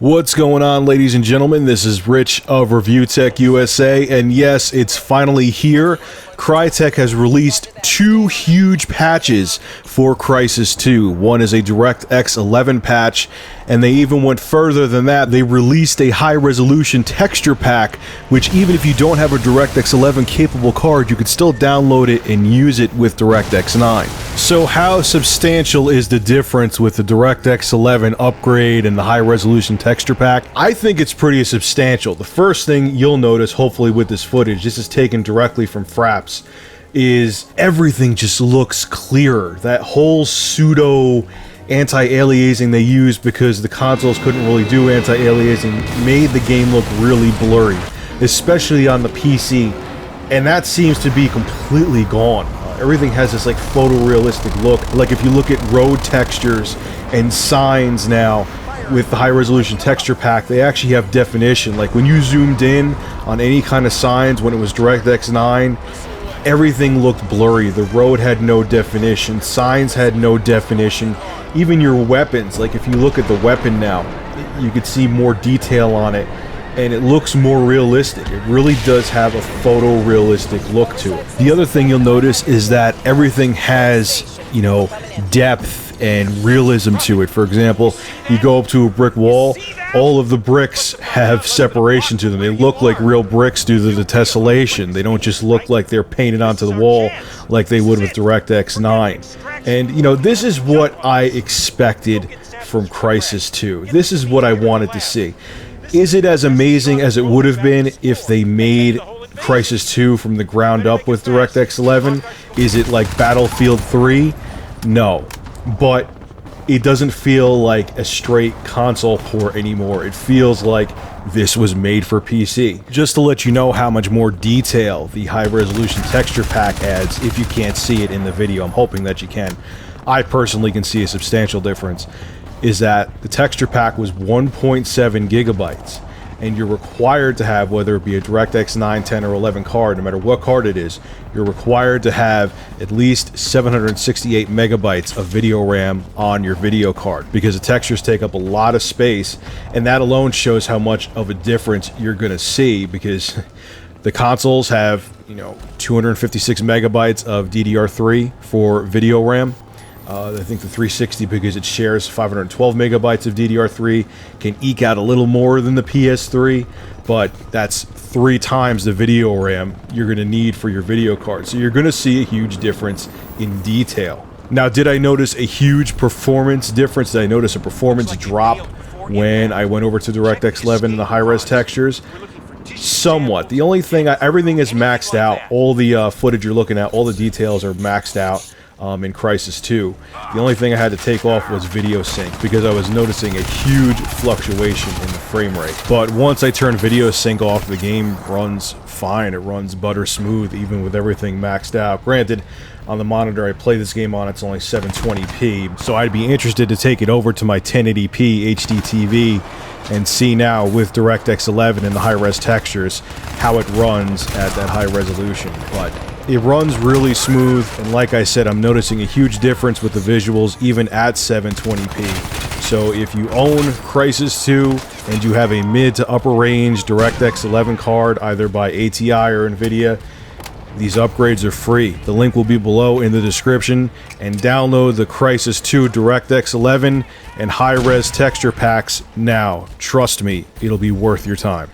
What's going on, ladies and gentlemen? This is Rich of Review Tech USA, and yes, it's finally here. Crytek has released two huge patches for Crysis 2. One is a DirectX 11 patch, and they even went further than that. They released a high-resolution texture pack, which even if you don't have a DirectX 11 capable card, you could still download it and use it with DirectX 9. So how substantial is the difference with the DirectX 11 upgrade and the high-resolution texture pack? I think it's pretty substantial. The first thing you'll notice, hopefully with this footage, this is taken directly from Fraps, is everything just looks clearer. That whole pseudo anti-aliasing they used because the consoles couldn't really do anti-aliasing made the game look really blurry, especially on the PC, and that seems to be completely gone. Everything has this like photorealistic look. Like if you look at road textures and signs now with the high resolution texture pack, they actually have definition. Like when you zoomed in on any kind of signs when it was DirectX 9, everything looked blurry. The road had no definition, signs had no definition, even your weapons. Like if you look at the weapon now, you could see more detail on it, and it looks more realistic. It really does have a photorealistic look to it. The other thing you'll notice is that everything has, you know, depth and realism to it. For example, you go up to a brick wall, all of the bricks have separation to them. They look like real bricks due to the tessellation. They don't just look like they're painted onto the wall like they would with DirectX 9. And, you know, this is what I expected from Crysis 2. This is what I wanted to see. Is it as amazing as it would have been if they made Crysis 2 from the ground up with DirectX 11? Is it like Battlefield 3? No. But it doesn't feel like a straight console port anymore. It feels like this was made for PC. Just to let you know how much more detail the high-resolution texture pack adds, if you can't see it in the video, I'm hoping that you can. I personally can see a substantial difference, is that the texture pack was 1.7 gigabytes. And you're required to have, whether it be a DirectX 9, 10, or 11 card, no matter what card it is, you're required to have at least 768 megabytes of video RAM on your video card, because the textures take up a lot of space, and that alone shows how much of a difference you're going to see, because the consoles have, you know, 256 megabytes of DDR3 for video RAM. I think the 360, because it shares 512 megabytes of DDR3, can eke out a little more than the PS3, but that's 3 times the video RAM you're going to need for your video card. So you're going to see a huge difference in detail. Now, did I notice a huge performance difference? Did I notice a performance drop when I went over to DirectX 11 and the high-res textures? Somewhat. The only thing, everything is maxed out. All the footage you're looking at, all the details are maxed out. In Crysis 2. The only thing I had to take off was video sync, because I was noticing a huge fluctuation in the frame rate. But once I turn video sync off, the game runs fine. It runs butter smooth, even with everything maxed out. Granted, on the monitor I play this game on, it's only 720p, so I'd be interested to take it over to my 1080p HD TV and see now with DirectX 11 and the high-res textures how it runs at that high resolution. But it runs really smooth, and like I said, I'm noticing a huge difference with the visuals even at 720p. So if you own Crysis 2 and you have a mid to upper range DirectX 11 card, either by ATI or NVIDIA, these upgrades are free. The link will be below in the description, and download the Crysis 2 DirectX 11 and high-res texture packs now. Trust me, it'll be worth your time.